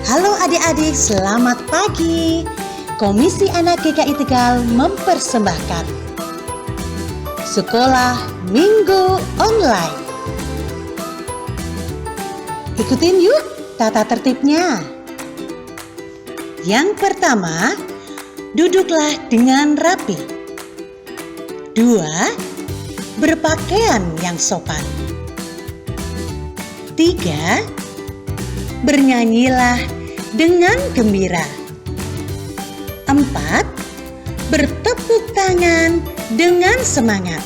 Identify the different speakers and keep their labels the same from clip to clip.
Speaker 1: Halo adik-adik, selamat pagi. Komisi Anak GKI Tegal mempersembahkan Sekolah Minggu Online. Ikutin yuk tata tertibnya. Yang pertama, duduklah dengan rapi. 2. Berpakaian yang sopan. 3. Bernyanyilah dengan gembira. 4. Bertepuk tangan dengan semangat.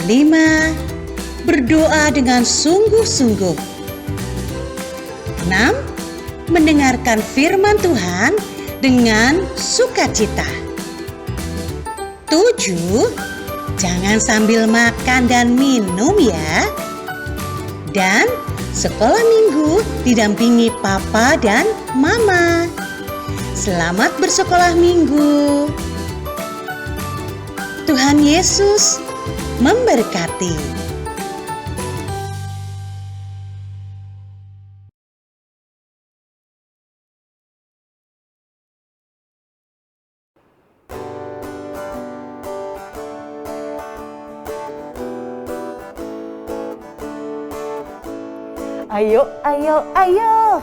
Speaker 1: 5. Berdoa dengan sungguh-sungguh. 6. Mendengarkan firman Tuhan dengan sukacita. 7. Jangan sambil makan dan minum ya. Dan sekolah minggu didampingi papa dan mama. Selamat bersekolah minggu. Tuhan Yesus memberkati.
Speaker 2: Ayo, ayo, ayo,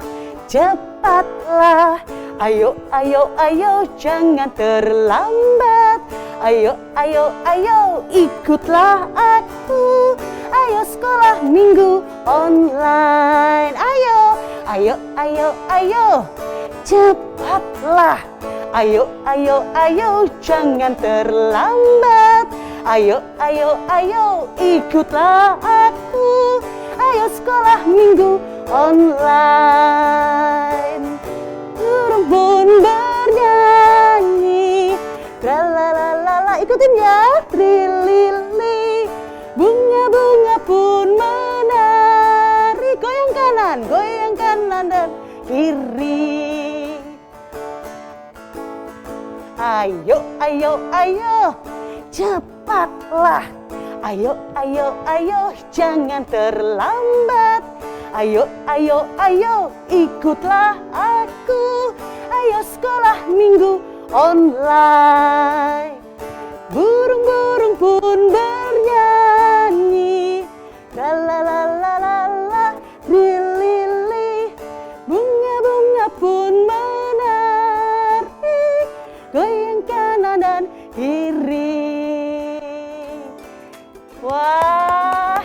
Speaker 2: cepatlah. Ayo, ayo, ayo, jangan terlambat. Ayo, ayo, ayo, ikutlah aku. Ayo sekolah minggu online. Ayo, ayo, ayo, ayo, cepatlah. Ayo, ayo, ayo, jangan terlambat. Ayo, ayo, ayo, ikutlah aku. Ayo sekolah minggu online. Burung pun bernyanyi, tralalala, ikutin ya. Trilili, bunga-bunga pun menari. Goyang kanan dan kiri. Ayo, ayo, ayo, cepatlah. Ayo, ayo, ayo, jangan terlambat. Ayo, ayo, ayo, ikutlah aku. Ayo sekolah minggu online. Burung-burung pun bernyanyi, la rilili, bunga-bunga pun menari, goyang kanan dan kiri. Wah,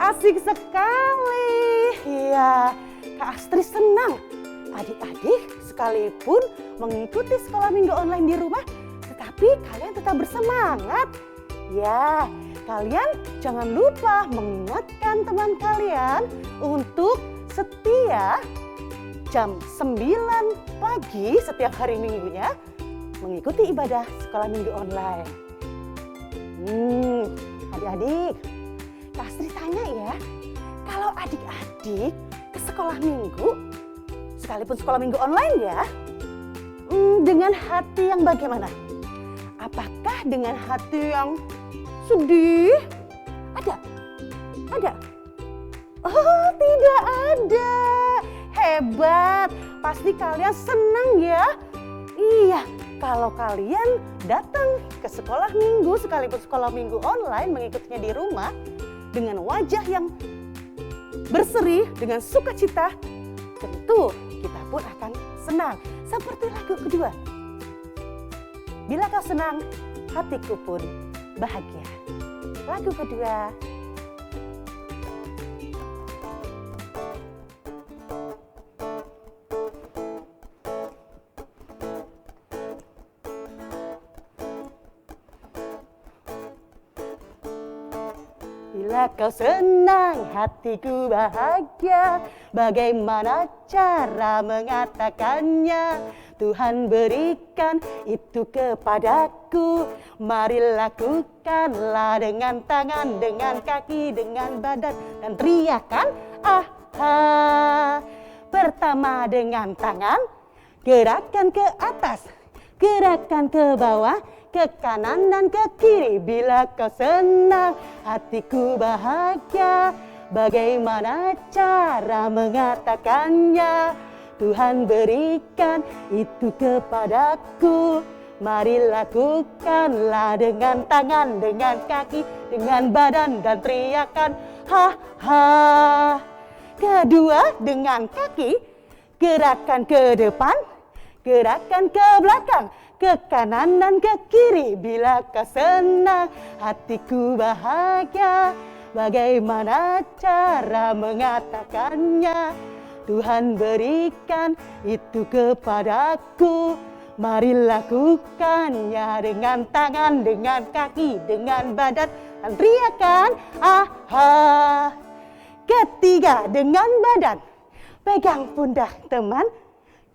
Speaker 2: asik sekali. Ya, Kak Astri senang. Adik-adik sekalipun mengikuti sekolah minggu online di rumah, tetapi kalian tetap bersemangat. Ya, kalian jangan lupa mengingatkan teman kalian untuk setia jam 9 pagi setiap hari minggunya mengikuti ibadah sekolah minggu online. Adik-adik, Kak Astri tanya ya, kalau adik-adik ke sekolah minggu, sekalipun sekolah minggu online ya, dengan hati yang bagaimana? Apakah dengan hati yang sedih? Ada? Oh, tidak ada. Hebat, pasti kalian senang ya. Iya, kalau kalian datang ke sekolah minggu sekalipun sekolah minggu online mengikutinya di rumah dengan wajah yang berseri dengan sukacita, tentu kita pun akan senang. Seperti lagu kedua. Bila kau senang, hatiku pun bahagia. Lagu kedua. Bila kau senang, hatiku bahagia. Bagaimana cara mengatakannya? Tuhan berikan itu kepadaku. Mari lakukanlah dengan tangan, dengan kaki, dengan badan. Dan teriakan, aha. Pertama dengan tangan, gerakan ke atas, gerakan ke bawah, ke kanan dan ke kiri. Bila kau senang, hatiku bahagia. Bagaimana cara mengatakannya? Tuhan berikan itu kepadaku. Mari lakukanlah dengan tangan, dengan kaki, dengan badan dan teriakan ha ha. Kedua, dengan kaki, gerakan ke depan, gerakan ke belakang, ke kanan dan ke kiri. Bila kau senang, hatiku bahagia. Bagaimana cara mengatakannya? Tuhan berikan itu kepadaku. Mari lakukannya dengan tangan, dengan kaki, dengan badan, dan teriakan aha. Ketiga, dengan badan. Pegang pundak teman,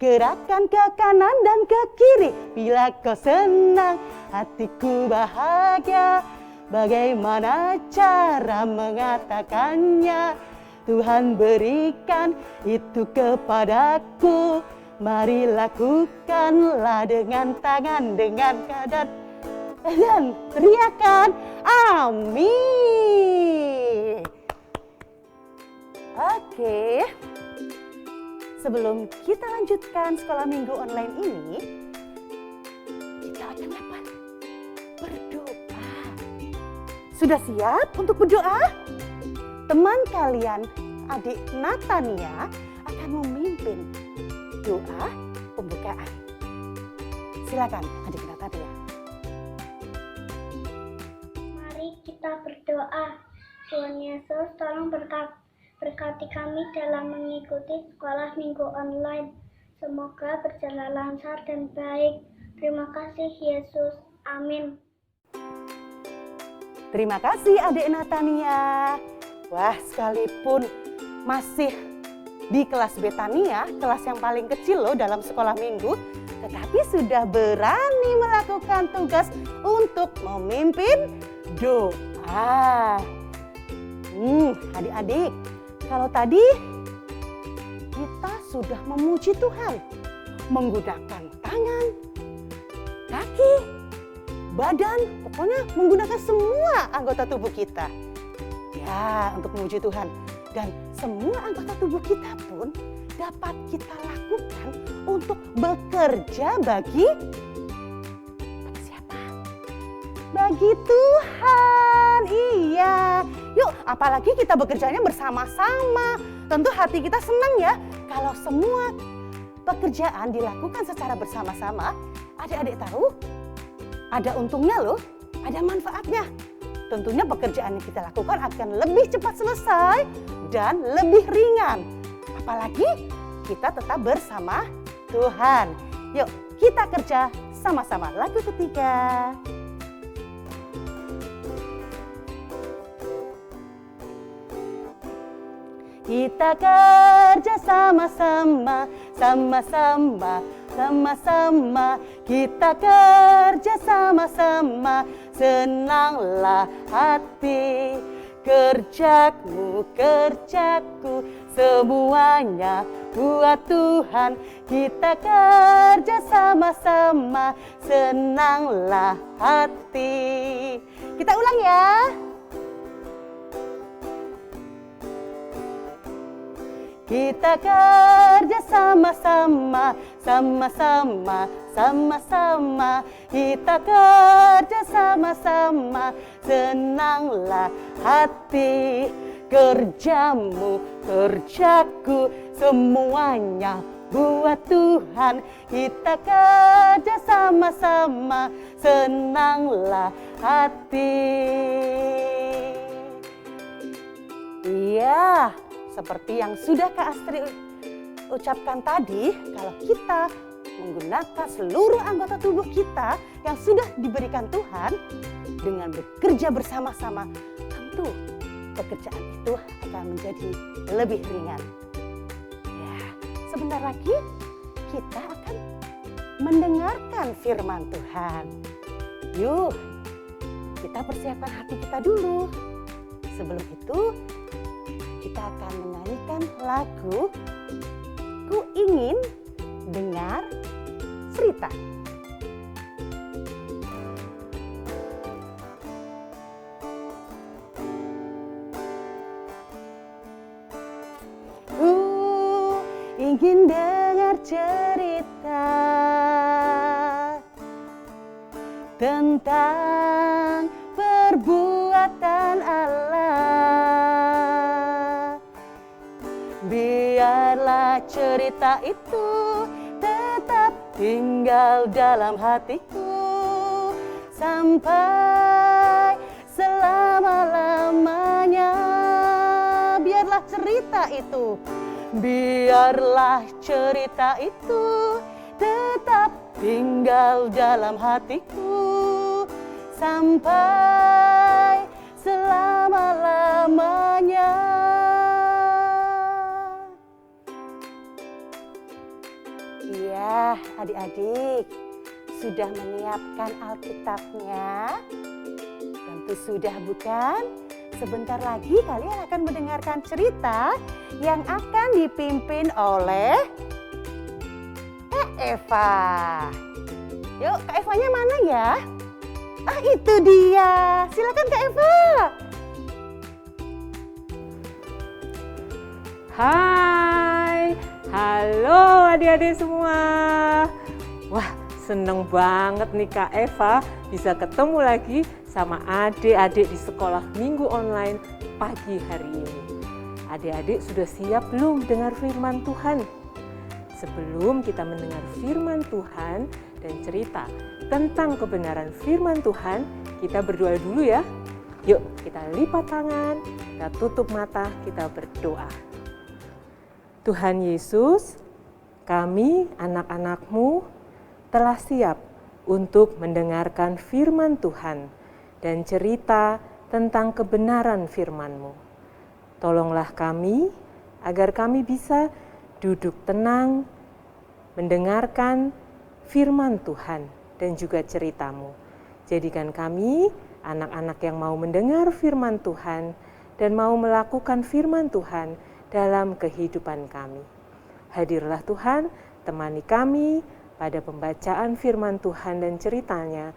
Speaker 2: gerakan ke kanan dan ke kiri. Bila kau senang, hatiku bahagia. Bagaimana cara mengatakannya? Tuhan berikan itu kepadaku. Mari lakukanlah dengan tangan, dengan badan, dan teriakan amin. Oke, sebelum kita lanjutkan sekolah minggu online ini, kita akan dapat berdoa. Sudah siap untuk berdoa? Teman kalian, adik Natania, akan memimpin doa pembukaan. Silakan adik Natania.
Speaker 3: Mari kita berdoa. Tuhan Yesus, tolong berkati kami dalam mengikuti sekolah minggu online. Semoga berjalan lancar dan baik. Terima kasih Yesus. Amin.
Speaker 2: Terima kasih adik Natania. Wah, sekalipun masih di kelas Betania, kelas yang paling kecil loh dalam sekolah minggu, tetapi sudah berani melakukan tugas untuk memimpin doa. Adik-adik, kalau tadi kita sudah memuji Tuhan menggunakan tangan, kaki, badan, pokoknya menggunakan semua anggota tubuh kita. Ya, untuk memuji Tuhan. Dan semua anggota tubuh kita pun dapat kita lakukan untuk bekerja bagi siapa? Bagi Tuhan. Iya. Yuk, apalagi kita bekerjanya bersama-sama. Tentu hati kita senang ya kalau semua pekerjaan dilakukan secara bersama-sama. Adik-adik tahu? Ada untungnya loh, ada manfaatnya. Tentunya pekerjaan yang kita lakukan akan lebih cepat selesai dan lebih ringan. Apalagi kita tetap bersama Tuhan. Yuk, kita kerja sama-sama. Lagu ketiga. Kita kerja sama-sama, sama-sama, sama-sama. Kita kerja sama-sama, senanglah hati. Kerjaku, kerjaku, semuanya buat Tuhan. Kita kerja sama-sama, senanglah hati. Kita ulang ya. Kita kerja sama-sama, sama-sama, sama-sama. Kita kerja sama-sama, senanglah hati. Kerjamu, kerjaku, semuanya buat Tuhan. Kita kerja sama-sama, senanglah hati. Iya. Seperti yang sudah Kak Astri ucapkan tadi, kalau kita menggunakan seluruh anggota tubuh kita yang sudah diberikan Tuhan dengan bekerja bersama-sama, tentu pekerjaan itu akan menjadi lebih ringan. Ya, sebentar lagi kita akan mendengarkan firman Tuhan. Yuk, kita persiapkan hati kita dulu. Sebelum itu, kita akan menyanyikan lagu Ku Ingin Dengar Cerita. Ku ingin dengar mendengar cerita tentang perbuatan Allah. Biarlah cerita itu tetap tinggal dalam hatiku sampai selama-lamanya. Biarlah cerita itu tetap tinggal dalam hatiku sampai selama-lamanya. Iya, adik-adik sudah menyiapkan Alkitabnya? Tentu sudah, bukan? Sebentar lagi kalian akan mendengarkan cerita yang akan dipimpin oleh Kak Eva. Yuk, Kak Evanya mana ya? Ah, itu dia. Silakan Kak Eva.
Speaker 4: Hai, halo adik-adik semua. Wah, seneng banget nih Kak Eva bisa ketemu lagi sama adik-adik di sekolah minggu online pagi hari ini. Adik-adik sudah siap belum dengar firman Tuhan? Sebelum kita mendengar firman Tuhan dan cerita tentang kebenaran firman Tuhan, kita berdoa dulu ya. Yuk, kita lipat tangan, kita tutup mata, kita berdoa. Tuhan Yesus, kami anak-anak-Mu telah siap untuk mendengarkan firman Tuhan dan cerita tentang kebenaran firman-Mu. Tolonglah kami agar kami bisa duduk tenang, mendengarkan firman Tuhan dan juga cerita-Mu. Jadikan kami anak-anak yang mau mendengar firman Tuhan dan mau melakukan firman Tuhan dalam kehidupan kami. Hadirlah Tuhan, temani kami pada pembacaan firman Tuhan dan ceritanya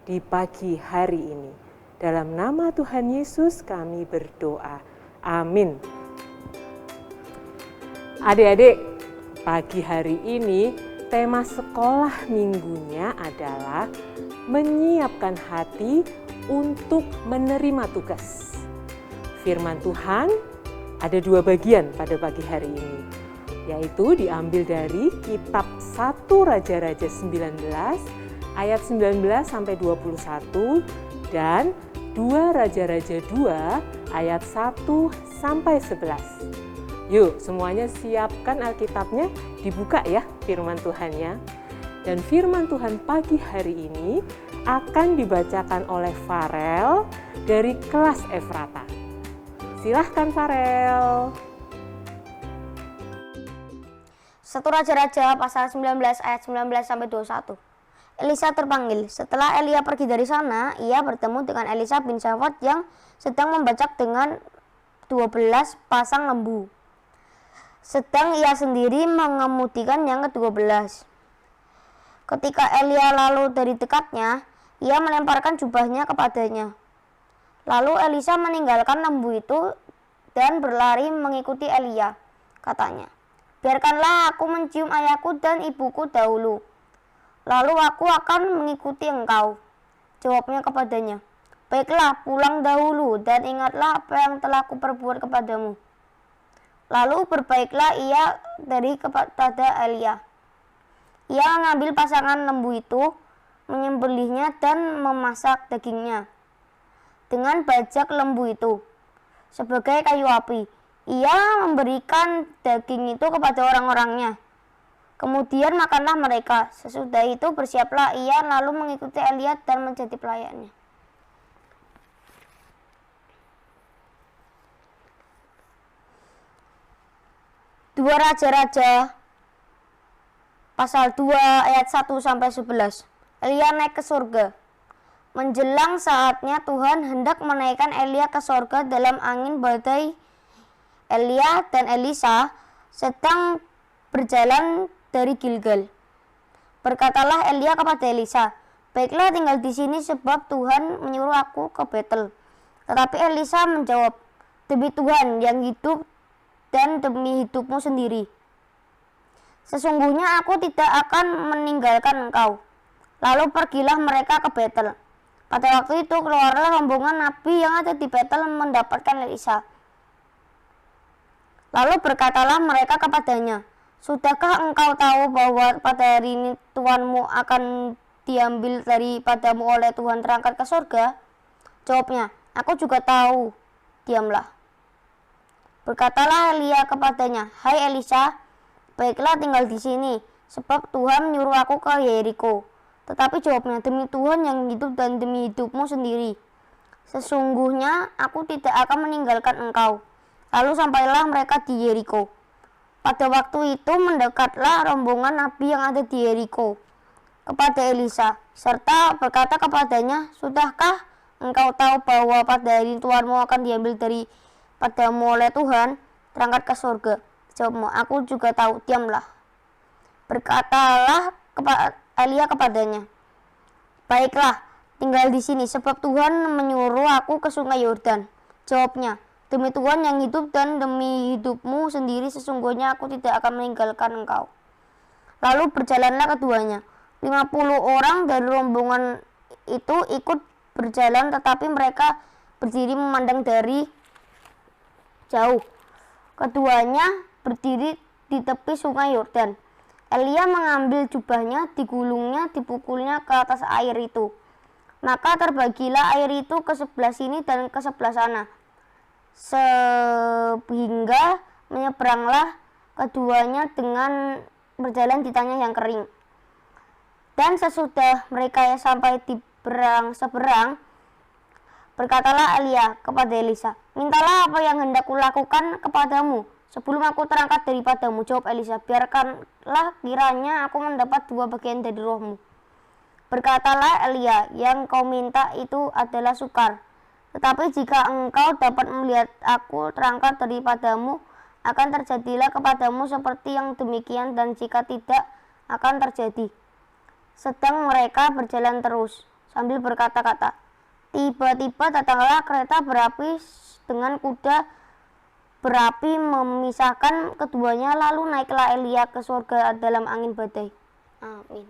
Speaker 4: di pagi hari ini. Dalam nama Tuhan Yesus kami berdoa. Amin. Adik-adik, pagi hari ini tema sekolah minggunya adalah menyiapkan hati untuk menerima tugas. Firman Tuhan ada 2 bagian pada pagi hari ini, yaitu diambil dari kitab 1 Raja-Raja 19 ayat 19 sampai 21 dan 2 Raja-Raja 2 ayat 1 sampai 11. Yuk, semuanya siapkan Alkitabnya, dibuka ya firman Tuhannya. Dan firman Tuhan pagi hari ini akan dibacakan oleh Farel dari kelas Efrata. Silahkan Farel.
Speaker 5: 1 Raja-Raja pasal 19 ayat 19 sampai 21. Elisa terpanggil. Setelah Elia pergi dari sana, ia bertemu dengan Elisa bin Syafat yang sedang membacak dengan 12 pasang lembu. Sedang ia sendiri mengemudikan yang ke-12. Ketika Elia lalu dari dekatnya, ia melemparkan jubahnya kepadanya. Lalu Elisa meninggalkan lembu itu dan berlari mengikuti Elia. Katanya, "Biarkanlah aku mencium ayahku dan ibuku dahulu. Lalu aku akan mengikuti engkau." Jawabnya kepadanya, "Baiklah, pulang dahulu dan ingatlah apa yang telah kuperbuat kepadamu." Lalu berbaiklah ia dari kepada Elia. Ia mengambil pasangan lembu itu, menyembelihnya dan memasak dagingnya dengan bajak lembu itu sebagai kayu api. Ia memberikan daging itu kepada orang-orangnya. Kemudian makanlah mereka. Sesudah itu bersiaplah ia lalu mengikuti Elia dan menjadi pelayannya. Dua Raja-Raja pasal 2 ayat 1 sampai 11. Elia naik ke surga. Menjelang saatnya Tuhan hendak menaikkan Elia ke surga dalam angin badai. Elia dan Elisa sedang berjalan dari Gilgal. Berkatalah Elia kepada Elisa, "Baiklah, tinggal di sini sebab Tuhan menyuruh aku ke Betel." Tetapi Elisa menjawab, "Demi Tuhan yang hidup dan demi hidupmu sendiri, Sesungguhnya aku tidak akan meninggalkan engkau. Lalu pergilah mereka ke Betel. Pada waktu itu keluarlah rombongan nabi yang ada di Betel mendapatkan Elisa. Lalu berkatalah mereka kepadanya, sudahkah engkau tahu bahwa pada hari ini Tuhanmu akan diambil daripadamu oleh Tuhan terangkat ke surga? Jawabnya, aku juga tahu. Diamlah. Berkatalah Elia kepadanya, hai Elisa, baiklah tinggal di sini, sebab Tuhan menyuruh aku ke Yeriko. Tetapi jawabnya, demi Tuhan yang hidup dan demi hidupmu sendiri, sesungguhnya aku tidak akan meninggalkan engkau. Lalu sampailah mereka di Yeriko. Pada waktu itu mendekatlah rombongan nabi yang ada di Yeriko kepada Elisa, serta berkata kepadanya, sudahkah engkau tahu bahwa pada hari Tuhanmu akan diambil daripadamu oleh Tuhan terangkat ke surga? Jawabmu, aku juga tahu. Diamlah. Berkatalah Elia kepadanya, baiklah, tinggal di sini, sebab Tuhan menyuruh aku ke sungai Yordan. Jawabnya, demi Tuhan yang hidup dan demi hidupmu sendiri, sesungguhnya aku tidak akan meninggalkan engkau. Lalu berjalanlah keduanya. 50 orang dari rombongan itu ikut berjalan, tetapi mereka berdiri memandang dari jauh. Keduanya berdiri di tepi sungai Yordan. Elia mengambil jubahnya, digulungnya, dipukulnya ke atas air itu. Maka terbagilah air itu ke sebelah sini dan ke sebelah sana, sehingga menyeberanglah keduanya dengan berjalan di tanah yang kering. Dan sesudah mereka sampai di seberang, berkatalah Elia kepada Elisa, mintalah apa yang hendak kulakukan kepadamu sebelum aku terangkat daripadamu. Jawab Elisa, biarkanlah kiranya aku mendapat 2 bagian dari rohmu. Berkatalah Elia, yang kau minta itu adalah sukar. Tetapi jika engkau dapat melihat aku terangkat daripadamu, akan terjadilah kepadamu seperti yang demikian, dan jika tidak, akan terjadi. Sedang mereka berjalan terus sambil berkata-kata, tiba-tiba datanglah kereta berapi dengan kuda berapi memisahkan keduanya, lalu naiklah Elia ke surga dalam angin badai. Amin.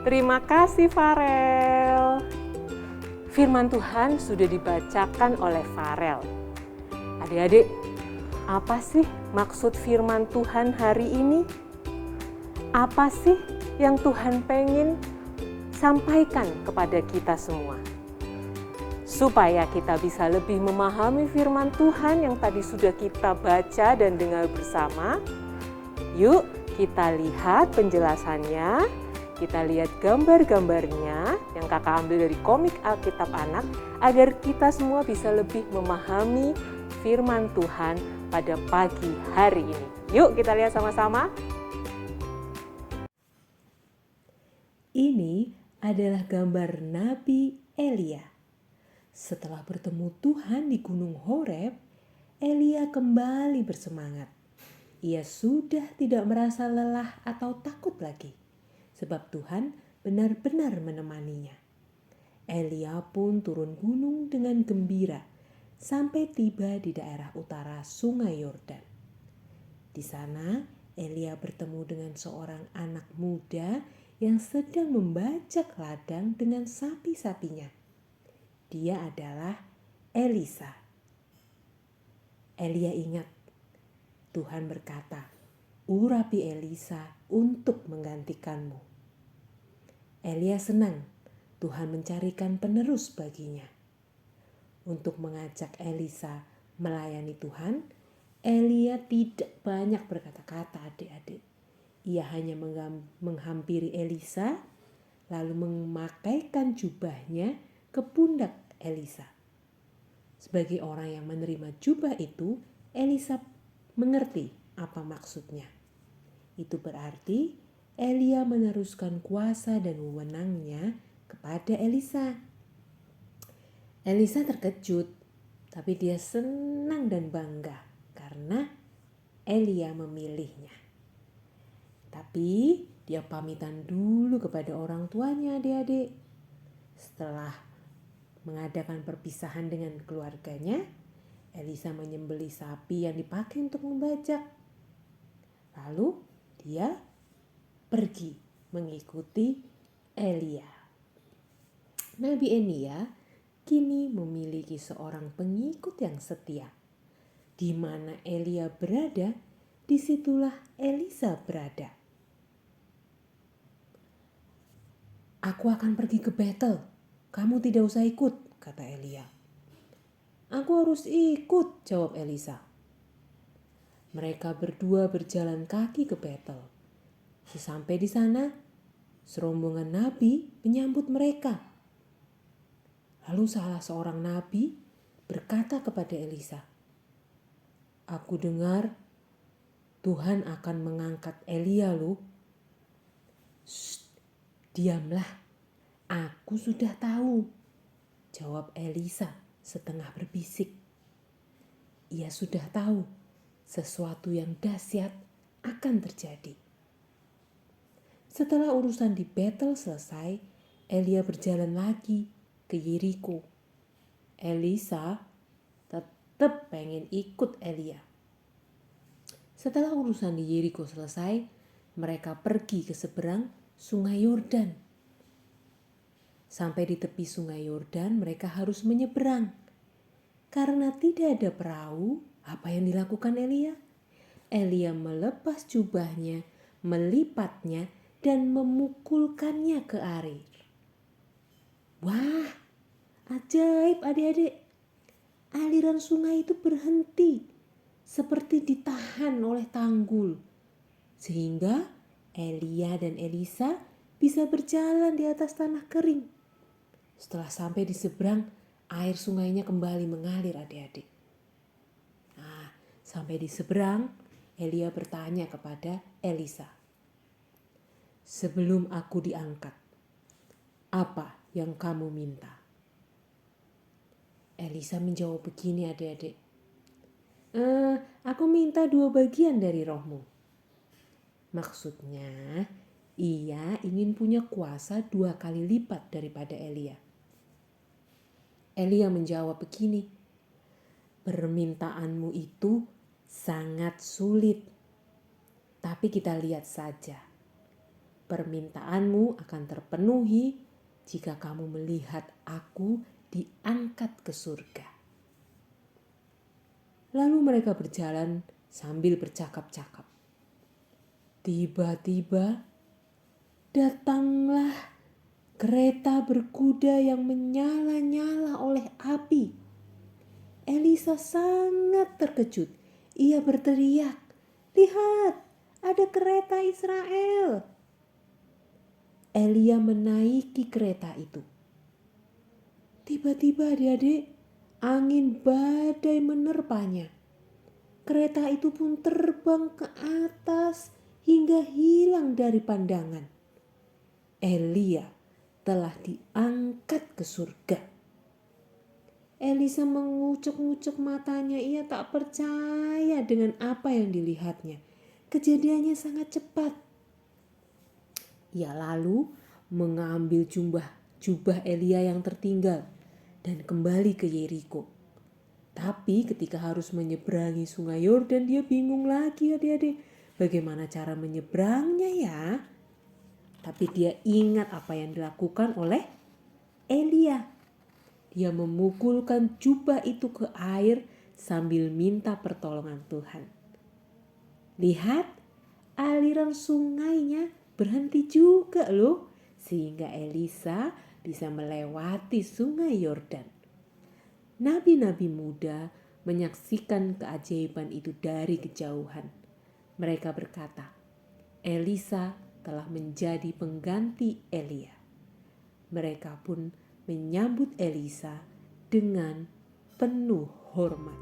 Speaker 4: Terima kasih Farel. Firman Tuhan sudah dibacakan oleh Farel. Adik-adik, apa sih maksud firman Tuhan hari ini? Apa sih yang Tuhan pengen sampaikan kepada kita semua? Supaya kita bisa lebih memahami firman Tuhan yang tadi sudah kita baca dan dengar bersama, yuk kita lihat penjelasannya, kita lihat gambar-gambarnya yang kakak ambil dari komik Alkitab Anak, agar kita semua bisa lebih memahami firman Tuhan pada pagi hari ini. Yuk kita lihat sama-sama.
Speaker 1: Ini adalah gambar Nabi Elia. Setelah bertemu Tuhan di Gunung Horeb, Elia kembali bersemangat. Ia sudah tidak merasa lelah atau takut lagi, sebab Tuhan benar-benar menemaninya. Elia pun turun gunung dengan gembira sampai tiba di daerah utara Sungai Yordan. Di sana, Elia bertemu dengan seorang anak muda yang sedang membajak ladang dengan sapi-sapinya. Dia adalah Elisa. Elia ingat, Tuhan berkata, urapi Elisa untuk menggantikanmu. Elia senang Tuhan mencarikan penerus baginya. Untuk mengajak Elisa melayani Tuhan, Elia tidak banyak berkata-kata, adik-adik. Ia hanya menghampiri Elisa, lalu memakaikan jubahnya ke pundak Elisa. Sebagai orang yang menerima jubah itu, Elisa mengerti apa maksudnya. Itu berarti Elia meneruskan kuasa dan wewenangnya kepada Elisa. Elisa terkejut, tapi dia senang dan bangga karena Elia memilihnya. Tapi dia pamitan dulu kepada orang tuanya, adik-adik. Setelah mengadakan perpisahan dengan keluarganya, Elisa menyembelih sapi yang dipakai untuk membajak. Lalu dia pergi mengikuti Elia. Nabi Elia kini memiliki seorang pengikut yang setia. Di mana Elia berada, disitulah Elisa berada. Aku akan pergi ke Betel, kamu tidak usah ikut, kata Elia. Aku harus ikut, jawab Elisa. Mereka berdua berjalan kaki ke Betel. Sesampai di sana, serombongan nabi menyambut mereka. Lalu salah seorang nabi berkata kepada Elisa, aku dengar Tuhan akan mengangkat Elia loh. Shh, diamlah, aku sudah tahu, jawab Elisa setengah berbisik. Ia sudah tahu sesuatu yang dahsyat akan terjadi. Setelah urusan di Betel selesai, Elia berjalan lagi ke Yeriko. Elisa tetap pengen ikut Elia. Setelah urusan di Yeriko selesai, mereka pergi ke seberang Sungai Yordan. Sampai di tepi Sungai Yordan, mereka harus menyeberang. Karena tidak ada perahu, apa yang dilakukan Elia? Elia melepas jubahnya, melipatnya, dan memukulkannya ke air. Wah, ajaib adik-adik. Aliran sungai itu berhenti, seperti ditahan oleh tanggul. Sehingga Elia dan Elisa bisa berjalan di atas tanah kering. Setelah sampai di seberang, air sungainya kembali mengalir adik-adik. Nah, sampai di seberang, Elia bertanya kepada Elisa, sebelum aku diangkat, apa yang kamu minta? Elisa menjawab begini adik-adik, aku minta 2 bagian dari rohmu. Maksudnya, ia ingin punya kuasa 2 kali lipat daripada Elia. Elia menjawab begini, permintaanmu itu sangat sulit, tapi kita lihat saja. Permintaanmu akan terpenuhi jika kamu melihat aku diangkat ke surga. Lalu mereka berjalan sambil bercakap-cakap. Tiba-tiba datanglah kereta berkuda yang menyala-nyala oleh api. Elisa sangat terkejut. Ia berteriak, lihat, ada kereta Israel. Elia menaiki kereta itu. Tiba-tiba adik-adik, angin badai menerpanya. Kereta itu pun terbang ke atas hingga hilang dari pandangan. Elia telah diangkat ke surga. Elisa mengucek-ngucek matanya, ia tak percaya dengan apa yang dilihatnya. Kejadiannya sangat cepat. Ia lalu mengambil jubah Elia yang tertinggal dan kembali ke Yeriko. Tapi ketika harus menyeberangi Sungai Yordan, dia bingung lagi adik-adik. Bagaimana cara menyeberangnya ya? Tapi dia ingat apa yang dilakukan oleh Elia. Dia memukulkan jubah itu ke air sambil minta pertolongan Tuhan. Lihat, aliran sungainya berhenti juga loh. Sehingga Elisa bisa melewati Sungai Yordan. Nabi-nabi muda menyaksikan keajaiban itu dari kejauhan. Mereka berkata, Elisa telah menjadi pengganti Elia. Mereka pun menyambut Elisa dengan penuh hormat.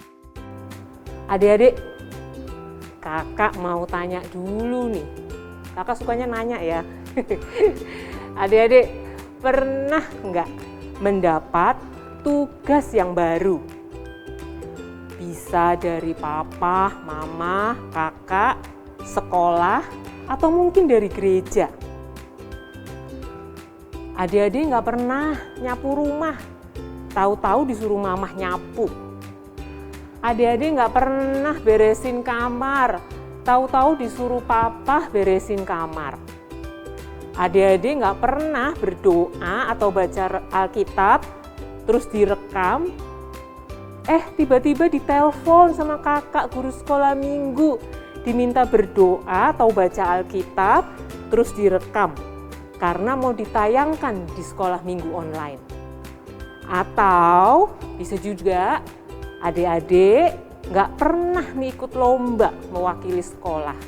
Speaker 4: Adik-adik, kakak mau tanya dulu nih. Kakak sukanya nanya ya. Adik-adik, pernah nggak mendapat tugas yang baru? Bisa dari papa, mama, kakak, sekolah, atau mungkin dari gereja. Adik-adik nggak pernah nyapu rumah, tahu-tahu disuruh mamah nyapu. Adik-adik nggak pernah beresin kamar, tahu-tahu disuruh papa beresin kamar. Adik-adik nggak pernah berdoa atau baca Alkitab, terus direkam. Tiba-tiba ditelepon sama kakak guru sekolah minggu, diminta berdoa atau baca Alkitab, terus direkam karena mau ditayangkan di sekolah minggu online. Atau bisa juga adik-adik nggak pernah nih ikut lomba mewakili sekolah.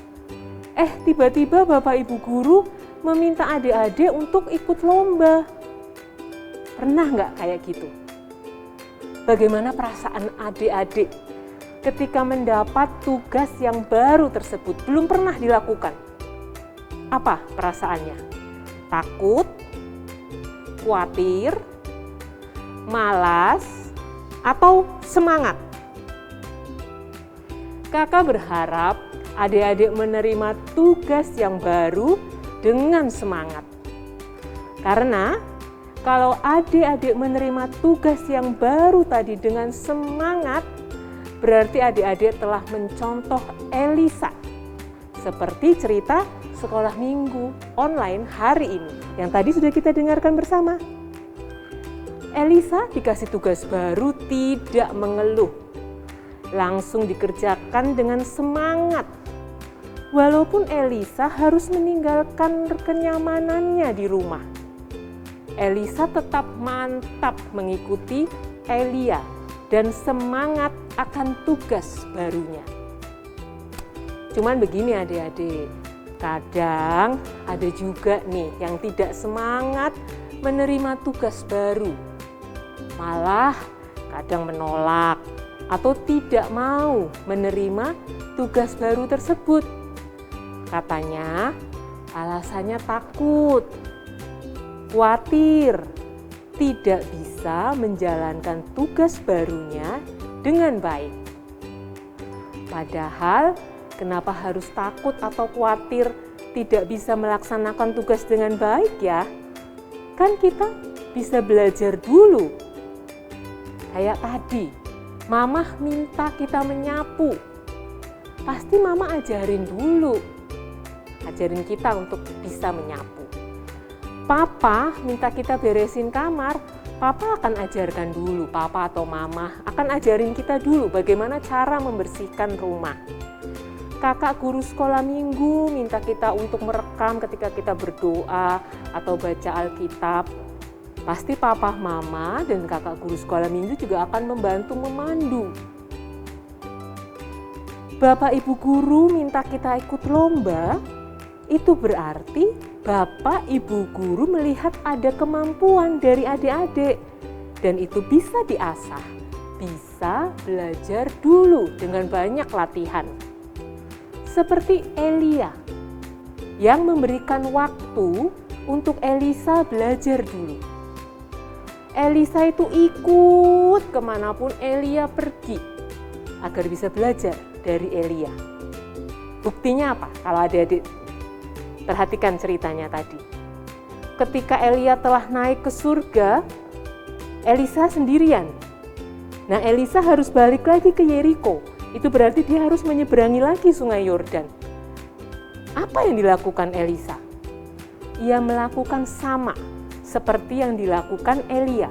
Speaker 4: Tiba-tiba Bapak Ibu guru meminta adik-adik untuk ikut lomba. Pernah nggak kayak gitu? Bagaimana perasaan adik-adik ketika mendapat tugas yang baru tersebut belum pernah dilakukan? Apa perasaannya? Takut, khawatir, malas, atau semangat? Kakak berharap adik-adik menerima tugas yang baru dengan semangat. Karena kalau adik-adik menerima tugas yang baru tadi dengan semangat, berarti adik-adik telah mencontoh Elisa. Seperti cerita sekolah minggu online hari ini yang tadi sudah kita dengarkan bersama. Elisa dikasih tugas baru tidak mengeluh. Langsung dikerjakan dengan semangat. Walaupun Elisa harus meninggalkan kenyamanannya di rumah, Elisa tetap mantap mengikuti Elia dan semangat akan tugas barunya. Cuman begini adik-adik, kadang ada juga nih yang tidak semangat menerima tugas baru. Malah kadang menolak atau tidak mau menerima tugas baru tersebut. Katanya alasannya takut, khawatir, tidak bisa menjalankan tugas barunya dengan baik. Padahal, kenapa harus takut atau khawatir tidak bisa melaksanakan tugas dengan baik ya? Kan kita bisa belajar dulu. Kayak tadi, Mama minta kita menyapu. Pasti Mama ajarin dulu. Ajarin kita untuk bisa menyapu. Papa minta kita beresin kamar, Papa akan ajarkan dulu, Papa atau Mama akan ajarin kita dulu bagaimana cara membersihkan rumah. Kakak guru sekolah minggu minta kita untuk merekam ketika kita berdoa atau baca Alkitab. Pasti Papa, Mama, dan kakak guru sekolah minggu juga akan membantu memandu. Bapak Ibu guru minta kita ikut lomba, itu berarti Bapak Ibu guru melihat ada kemampuan dari adik-adik dan itu bisa diasah, bisa belajar dulu dengan banyak latihan. Seperti Elia yang memberikan waktu untuk Elisa belajar dulu. Elisa itu ikut kemanapun Elia pergi agar bisa belajar dari Elia. Buktinya apa? Kalau adik-adik perhatikan ceritanya tadi. Ketika Elia telah naik ke surga, Elisa sendirian. Nah, Elisa harus balik lagi ke Yeriko. Itu berarti dia harus menyeberangi lagi sungai Yordan. Apa yang dilakukan Elisa? Ia melakukan sama seperti yang dilakukan Elia.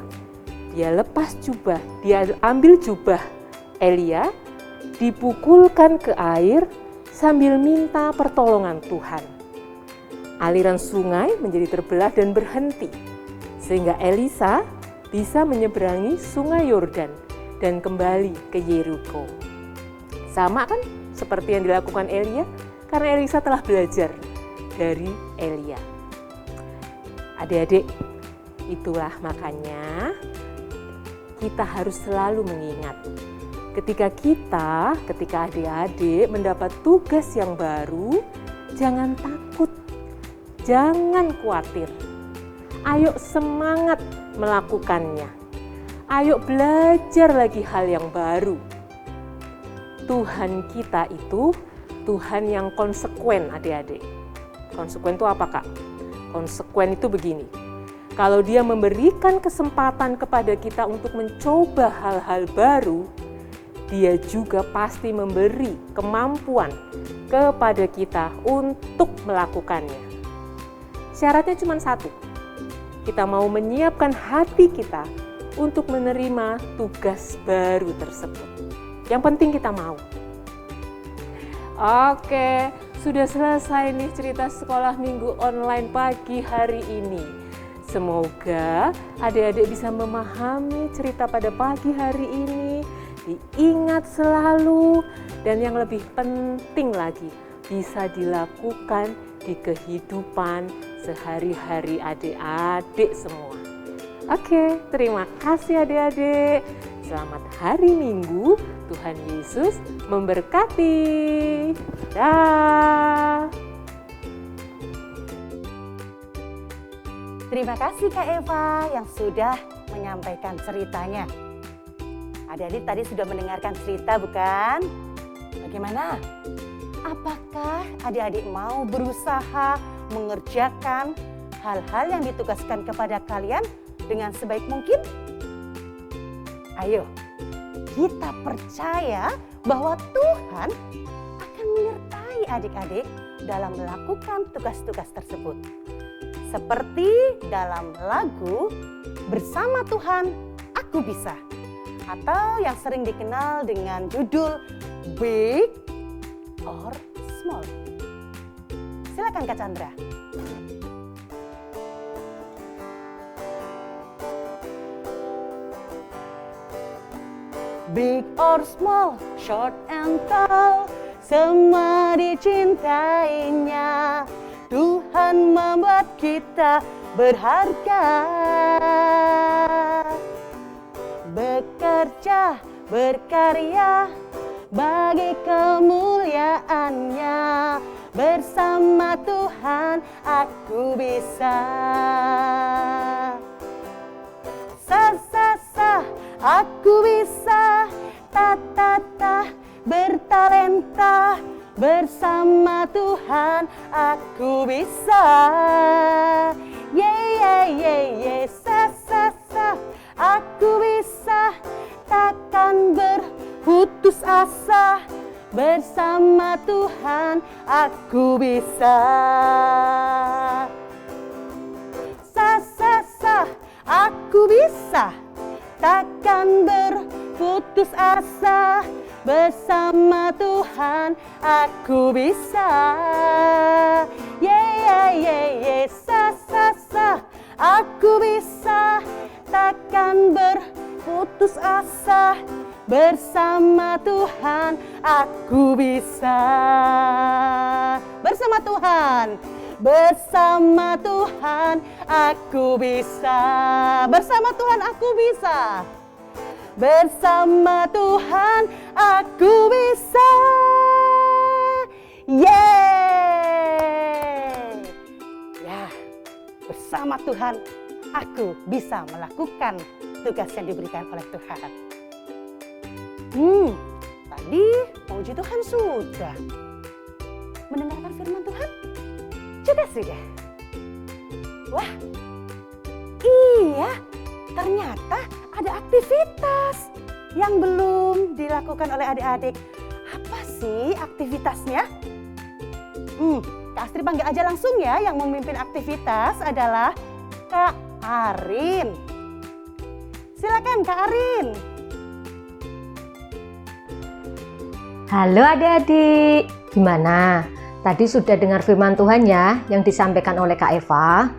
Speaker 4: Dia lepas jubah, dia ambil jubah Elia, dipukulkan ke air sambil minta pertolongan Tuhan. Aliran sungai menjadi terbelah dan berhenti, sehingga Elisa bisa menyeberangi sungai Yordan dan kembali ke Yeriko. Sama kan seperti yang dilakukan Elia, karena Elisa telah belajar dari Elia. Adik-adik, itulah makanya kita harus selalu mengingat ketika adik-adik mendapat tugas yang baru, jangan takut, jangan khawatir. Ayo semangat melakukannya. Ayo belajar lagi hal yang baru. Tuhan kita itu Tuhan yang konsekuen, adik-adik. Konsekuen itu apa, Kak? Konsekuen itu begini. Kalau Dia memberikan kesempatan kepada kita untuk mencoba hal-hal baru, Dia juga pasti memberi kemampuan kepada kita untuk melakukannya. Syaratnya cuma satu, kita mau menyiapkan hati kita untuk menerima tugas baru tersebut. Yang penting kita mau. Oke, sudah selesai nih cerita sekolah minggu online pagi hari ini. Semoga adik-adik bisa memahami cerita pada pagi hari ini, diingat selalu, dan yang lebih penting lagi, bisa dilakukan di kehidupan sehari-hari adik-adik semua. Oke, terima kasih adik-adik. Selamat hari Minggu, Tuhan Yesus memberkati. Dah.
Speaker 2: Terima kasih Kak Eva yang sudah menyampaikan ceritanya. Adik-adik tadi sudah mendengarkan cerita bukan? Bagaimana? Apakah adik-adik mau berusaha mengerjakan hal-hal yang ditugaskan kepada kalian dengan sebaik mungkin? Ayo, kita percaya bahwa Tuhan akan menyertai adik-adik dalam melakukan tugas-tugas tersebut. Seperti dalam lagu Bersama Tuhan Aku Bisa, atau yang sering dikenal dengan judul Big or Small. Silakan Kak Chandra. Big or small, short and tall, semua dicintainya. Tuhan membuat kita berharga. Bekerja, berkarya bagi kemuliaannya. Bersama Tuhan aku bisa. Sa, aku bisa. Ta, bertalenta. Bersama Tuhan aku bisa. Sa, aku bisa. Takkan berputus asa. Bersama Tuhan aku bisa. Sa, aku bisa. Takkan berputus asa. Bersama Tuhan aku bisa. Sa, aku bisa. Takkan berputus asa. Bersama Tuhan aku bisa. Bersama Tuhan. Bersama Tuhan aku bisa. Bersama Tuhan aku bisa. Bersama Tuhan aku bisa. Yeay! Ya, bersama Tuhan aku bisa melakukan tugas yang diberikan oleh Tuhan. Tadi puji Tuhan sudah. Mendengarkan firman Tuhan juga sudah. Wah, iya, ternyata ada aktivitas yang belum dilakukan oleh adik-adik. Apa sih aktivitasnya? Kak Astri panggil aja langsung ya. Yang memimpin aktivitas adalah Kak Arin. Silakan Kak Arin.
Speaker 6: Halo adik-adik, gimana? Tadi sudah dengar firman Tuhan ya yang disampaikan oleh Kak Eva?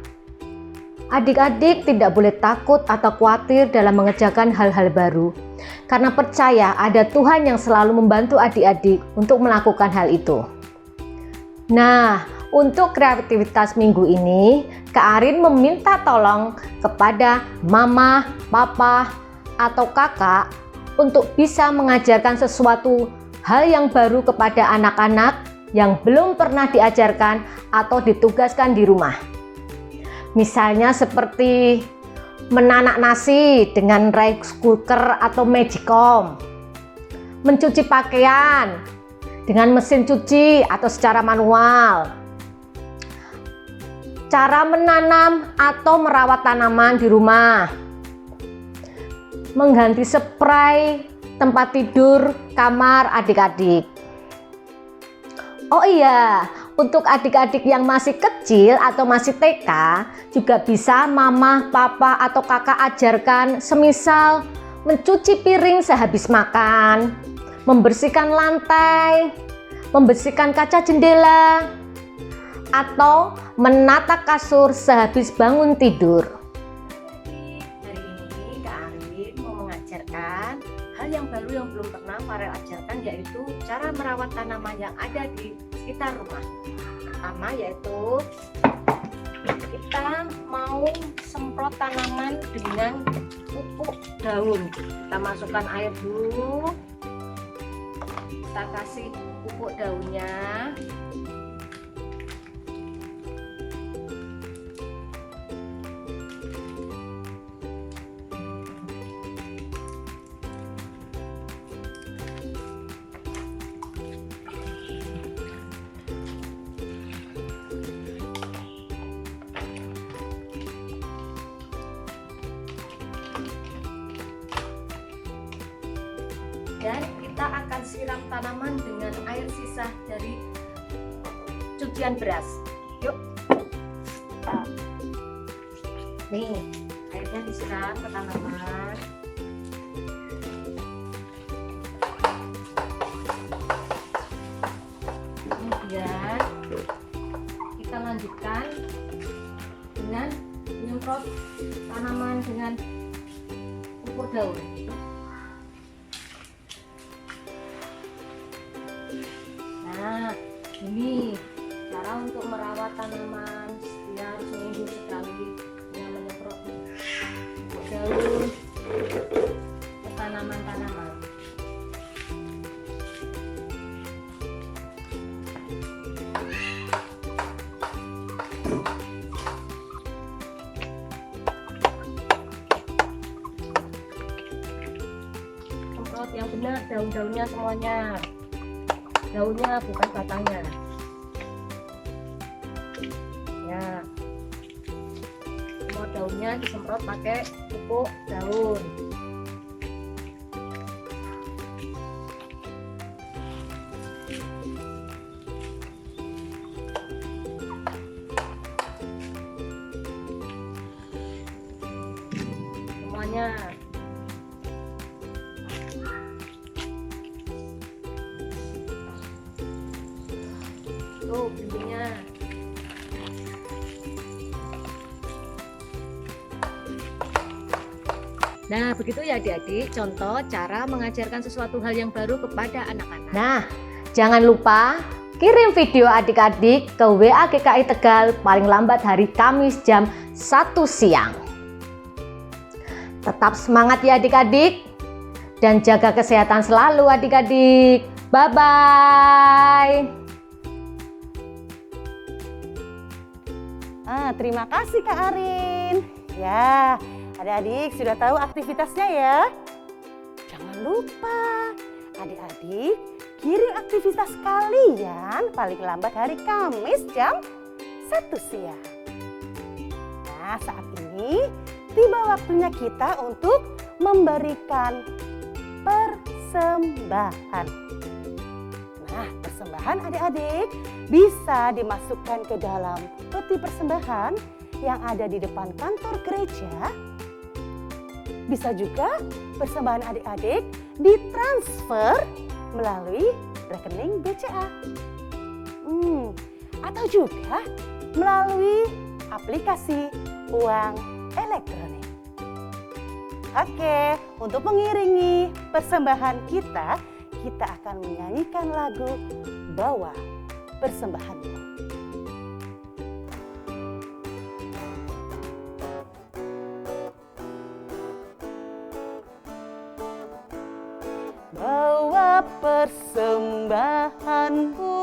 Speaker 6: Adik-adik tidak boleh takut atau khawatir dalam mengerjakan hal-hal baru, karena percaya ada Tuhan yang selalu membantu adik-adik untuk melakukan hal itu. Nah, untuk kreativitas minggu ini, Kak Arin meminta tolong kepada mama, papa, atau kakak untuk bisa mengajarkan sesuatu hal yang baru kepada anak-anak yang belum pernah diajarkan atau ditugaskan di rumah. Misalnya seperti menanak nasi dengan rice cooker atau magicom, mencuci pakaian dengan mesin cuci atau secara manual, cara menanam atau merawat tanaman di rumah, mengganti spray tempat tidur kamar adik-adik, Oh iya, untuk adik-adik yang masih kecil atau masih TK juga bisa mama, papa, atau kakak ajarkan, semisal mencuci piring sehabis makan, membersihkan lantai, membersihkan kaca jendela, atau menata kasur sehabis bangun tidur. Hari ini Kak Arin mau mengajarkan hal yang baru yang belum pernah Farel ajarkan, yaitu cara merawat tanaman yang ada di sekitar rumah. Pertama yaitu kita mau semprot tanaman dengan pupuk daun. Kita masukkan air dulu, kita kasih pupuk daunnya. Dan kita akan siram tanaman dengan air sisa dari cucian beras. Yuk. Nih, airnya disiram ke tanaman. Kemudian kita lanjutkan dengan menyemprot tanaman dengan pupuk daun. Nah, ini cara untuk merawat tanaman setiap seminggu sekali dengan menyemprot pupuk daun ke tanaman-tanaman. Semprot yang benar daun-daunnya semuanya. Daunnya bukan batangnya. Ya, semua daunnya disemprot pakai pupuk daun. Semuanya. Tuh bumbunya. Nah, begitu ya adik-adik, contoh cara mengajarkan sesuatu hal yang baru kepada anak-anak. Nah, jangan lupa kirim video adik-adik ke WA GKI Tegal paling lambat hari Kamis jam 1 siang. Tetap semangat ya adik-adik, dan jaga kesehatan selalu adik-adik. Bye-bye.
Speaker 2: Terima kasih Kak Arin. Ya, adik-adik sudah tahu aktivitasnya ya. Jangan lupa, adik-adik kirim aktivitas kalian paling lambat hari Kamis jam 1 siang. Nah, saat ini tiba waktunya kita untuk memberikan persembahan. Nah, persembahan adik-adik bisa dimasukkan ke dalam peti persembahan yang ada di depan kantor gereja. Bisa juga persembahan adik-adik ditransfer melalui rekening BCA. Atau juga melalui aplikasi uang elektronik. Oke, untuk mengiringi persembahan kita akan menyanyikan lagu Bawa Persembahanmu. Bawa persembahanmu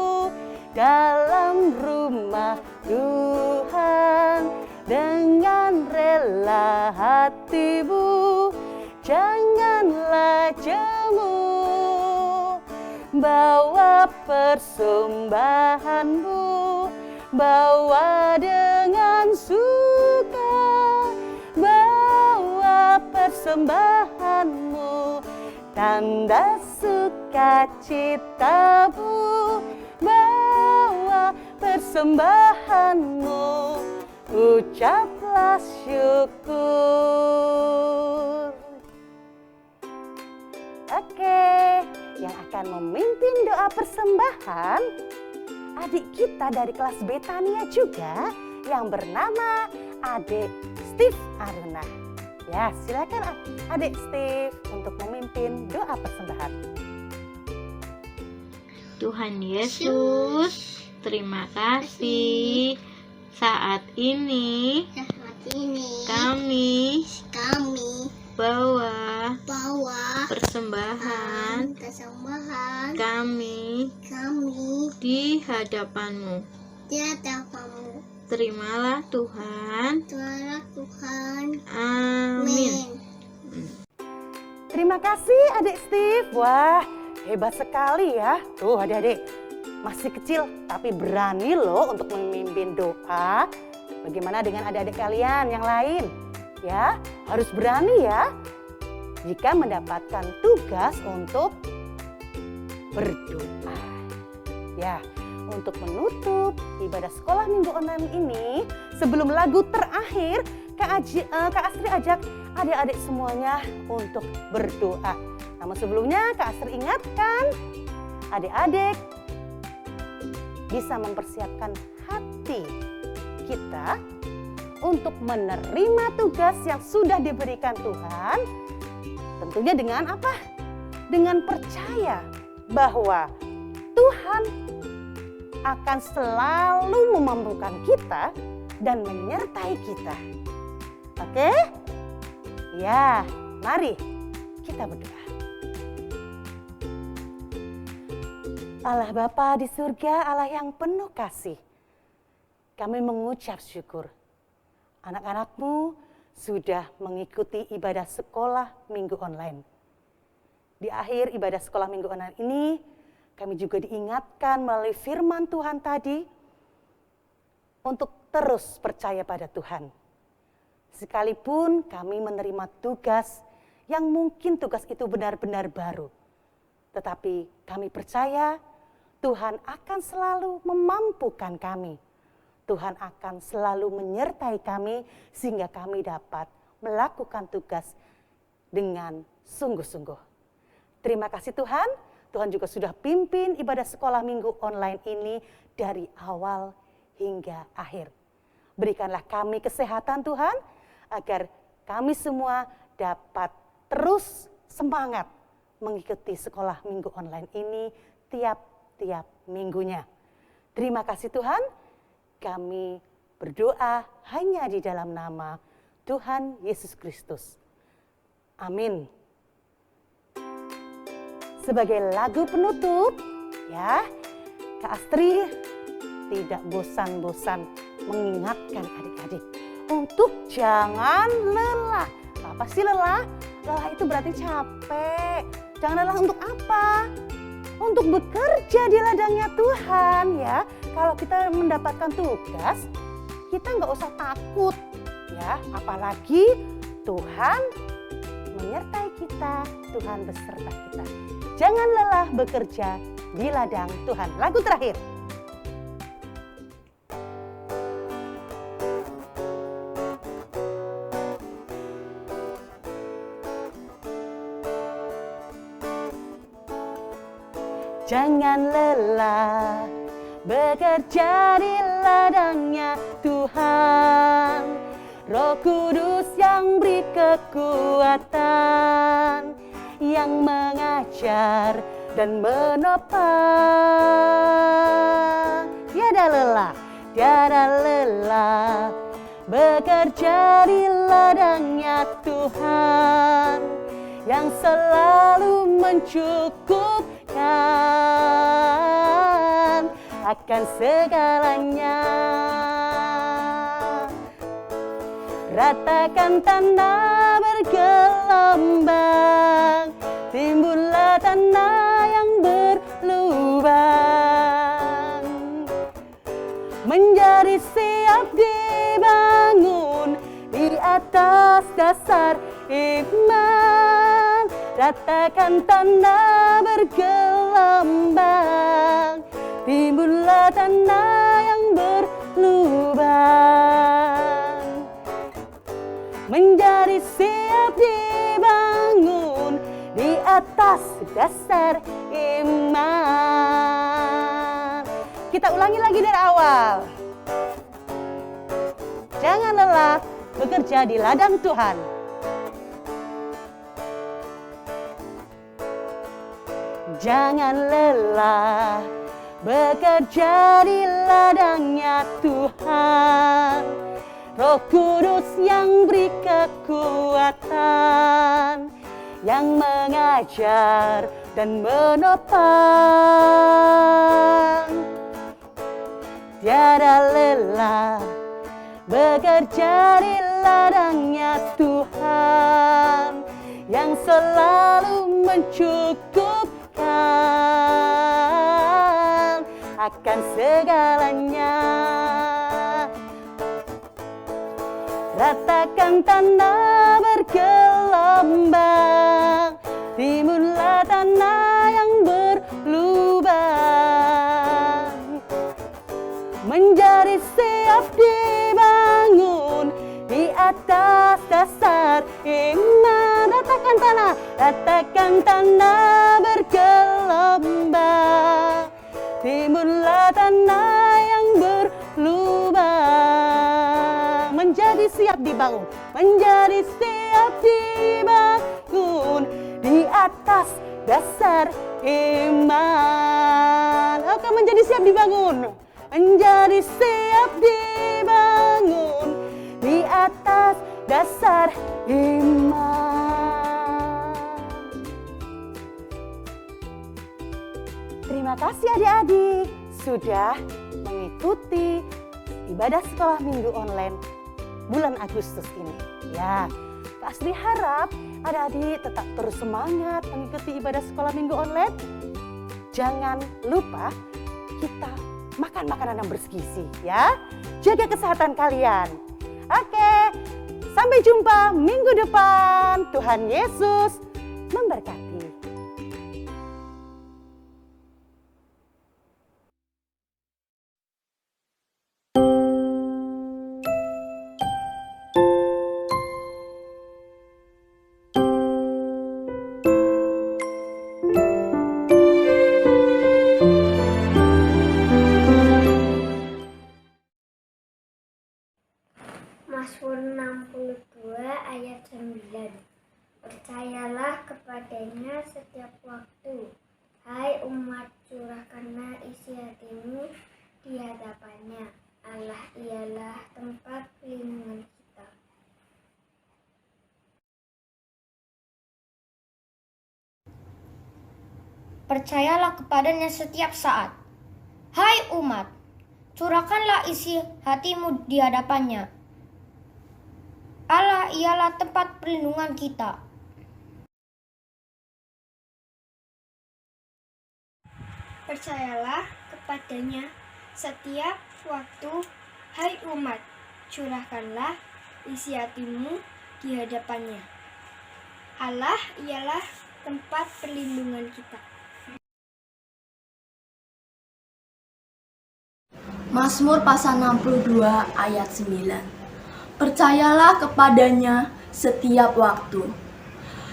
Speaker 2: dalam rumah Tuhan dengan rela hatimu, janganlah jemu. Bawa persembahanmu, bawa dengan suka, bawa persembahanmu, tanda sukacitamu, bawa persembahanmu, ucaplah syukur. Oke, yang akan memimpin doa persembahan adik kita dari kelas Betania juga yang bernama Adik Steve Aruna. Ya, silakan Adik Steve untuk memimpin doa persembahan.
Speaker 7: Tuhan Yesus, terima kasih. Saat ini kami bawa persembahan kami di hadapan-Mu. Terimalah Tuhan. Amin.
Speaker 2: Terima kasih Adik Steve. Wah, hebat sekali ya. Tuh adik-adik, masih kecil tapi berani loh untuk memimpin doa. Bagaimana dengan adik-adik kalian yang lain? Ya, harus berani ya. Jika mendapatkan tugas untuk berdoa. Ya, untuk menutup ibadah sekolah minggu online ini, sebelum lagu terakhir, Kak Astri ajak adik-adik semuanya untuk berdoa. Namun sebelumnya Kak Astri ingatkan, adik-adik bisa mempersiapkan hati kita untuk menerima tugas yang sudah diberikan Tuhan. Tentunya dengan apa? Dengan percaya bahwa Tuhan akan selalu memampukan kita dan menyertai kita. Oke? Ya, mari kita berdoa. Allah Bapa di surga, Allah yang penuh kasih, kami mengucap syukur. Anak-anak-Mu sudah mengikuti ibadah sekolah minggu online. Di akhir ibadah sekolah minggu online ini, kami juga diingatkan melalui firman Tuhan tadi untuk terus percaya pada Tuhan. Sekalipun kami menerima tugas yang mungkin tugas itu benar-benar baru, tetapi kami percaya Tuhan akan selalu memampukan kami. Tuhan akan selalu menyertai kami sehingga kami dapat melakukan tugas dengan sungguh-sungguh. Terima kasih Tuhan, Tuhan juga sudah pimpin ibadah sekolah minggu online ini dari awal hingga akhir. Berikanlah kami kesehatan Tuhan, agar kami semua dapat terus semangat mengikuti sekolah minggu online ini tiap minggunya. Terima kasih Tuhan, kami berdoa hanya di dalam nama Tuhan Yesus Kristus. Amin. Sebagai lagu penutup, ya, Kak Astri tidak bosan-bosan mengingatkan adik-adik untuk jangan lelah. Apa sih lelah? Lelah itu berarti capek. Jangan lelah untuk apa? Untuk bekerja di ladangnya Tuhan ya. Kalau kita mendapatkan tugas, kita nggak usah takut ya. Apalagi Tuhan menyertai kita, Tuhan beserta kita. Jangan lelah bekerja di ladang Tuhan. Lagu terakhir. Jangan lelah bekerja di ladangnya Tuhan. Roh Kudus yang beri kekuatan, yang mengajar dan menopang. Tiada lelah bekerja di ladangnya Tuhan, yang selalu mencukupkan akan segalanya. Ratakan tanah bergelombang, timbullah tanah yang berlubang, menjadi siap dibangun di atas dasar iman. Ratakan tanah bergelombang, timbullah tanah yang berlubang, atas dasar iman. Kita ulangi lagi dari awal. Jangan lelah bekerja di ladang Tuhan. Jangan lelah bekerja di ladangnya Tuhan. Roh Kudus yang beri kekuatan, yang mengajar dan menopang. Tiada lelah bekerja di ladangnya Tuhan, yang selalu mencukupkan akan segalanya. Ratakan tanah bergelombang, timbullah tanah yang berlubang, menjadi siap dibangun di atas dasar iman. Ratakan tanah bergelombang, timbullah tanah yang berlubang, menjadi siap dibangun, menjadi siap dibangun di atas dasar iman. Oke, menjadi siap dibangun, menjadi siap dibangun di atas dasar iman. Terima kasih adik-adik sudah mengikuti ibadah sekolah minggu online bulan Agustus ini. Ya, Kak Asri harap adik-adik tetap terus semangat mengikuti ibadah sekolah minggu online. Jangan lupa kita makan makanan yang bergizi ya. Jaga kesehatan kalian. Oke, sampai jumpa minggu depan. Tuhan Yesus memberkati.
Speaker 3: Mazmur 62 ayat 9. Percayalah kepadanya setiap waktu. Hai umat, curahkanlah isi hatimu di hadapannya. Allah ialah tempat perlindungan kita.
Speaker 5: Percayalah kepadanya setiap saat. Hai umat, curahkanlah isi hatimu di hadapannya. Allah ialah tempat perlindungan kita.
Speaker 3: Percayalah kepadanya setiap waktu. Hai umat, curahkanlah isi hatimu di hadapannya. Allah ialah tempat perlindungan kita.
Speaker 8: Mazmur pasal 62 ayat 9. Percayalah kepadanya setiap waktu.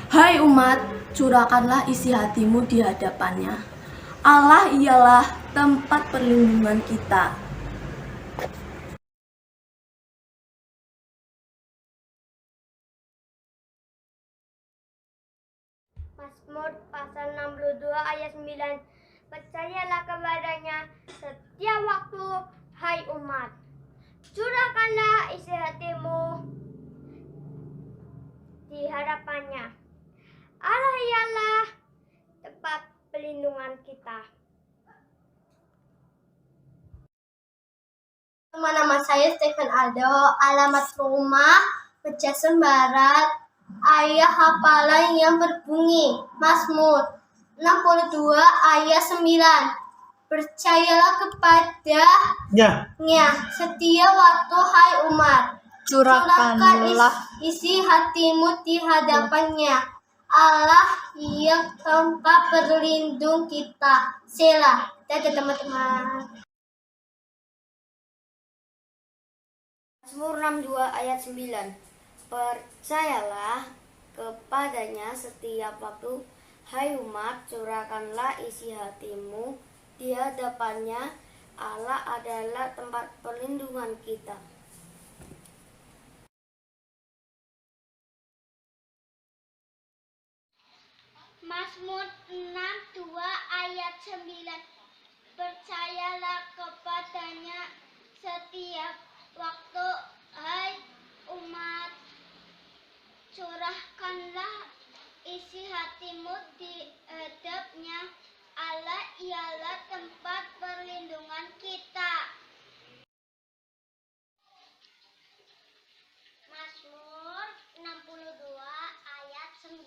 Speaker 8: Hai umat, curahkanlah isi hatimu di hadapannya. Allah ialah tempat perlindungan kita.
Speaker 3: Mazmur pasal 62 ayat 9. Percayalah kepadanya setiap waktu, hai umat. Curahkanlah isi hatimu di hadapannya. Allah ialah tempat perlindungan kita.
Speaker 9: Nama saya Stephen Aldo, alamat rumah Pejasen Barat, ayat hafalan yang berbunyi Mazmur 62 ayat 9. Percayalah kepadanya setiap waktu, hai umat. Curahkanlah isi hatimu di hadapannya. Allah yang tempat berlindung kita. Selah. Dadah teman-teman.
Speaker 5: Mazmur 62 ayat 9. Percayalah kepadanya setiap waktu, Hai umat, curahkanlah isi hatimu di hadapannya. Allah adalah tempat perlindungan kita.
Speaker 3: Mazmur 62 ayat 9. Percayalah kepadanya setiap waktu, hai umat, curahkanlah isi hatimu di hadapnya. Allah ialah tempat perlindungan kita. Mazmur 62 ayat 9.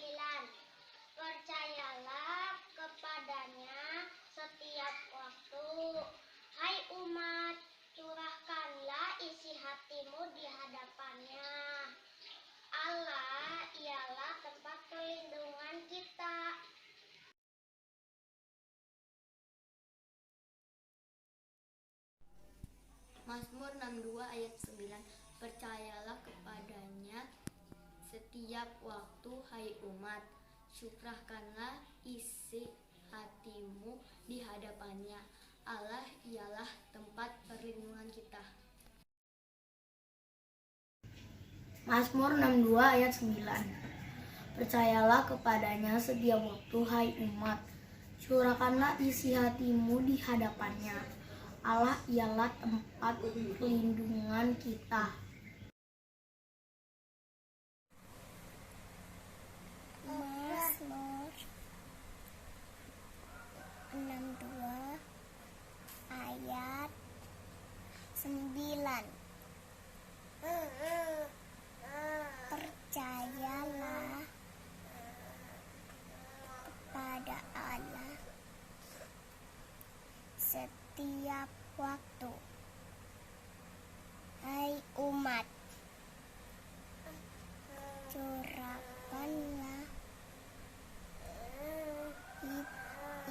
Speaker 3: Percayalah kepadanya setiap waktu, hai umat, curahkanlah isi hatimu di hadapannya. Allah ialah tempat perlindungan kita.
Speaker 5: Mazmur 62 ayat 9. Percayalah kepadanya setiap waktu, hai umat, curahkanlah isi hatimu di hadapannya. Allah ialah tempat perlindungan kita. Mazmur 62 ayat 9. Percayalah kepadanya setiap waktu, hai umat, curahkanlah isi hatimu di hadapannya. Allah ialah tempat perlindungan kita.
Speaker 3: Mazmur 62 ayat 9. Percayalah kepada Allah setiap waktu, hai umat, curahkanlah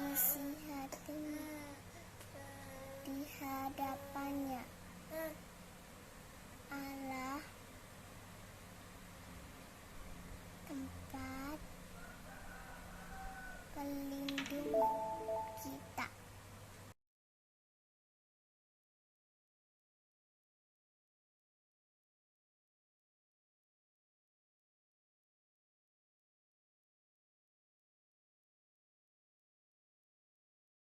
Speaker 3: isi hatimu di hadapannya. Allah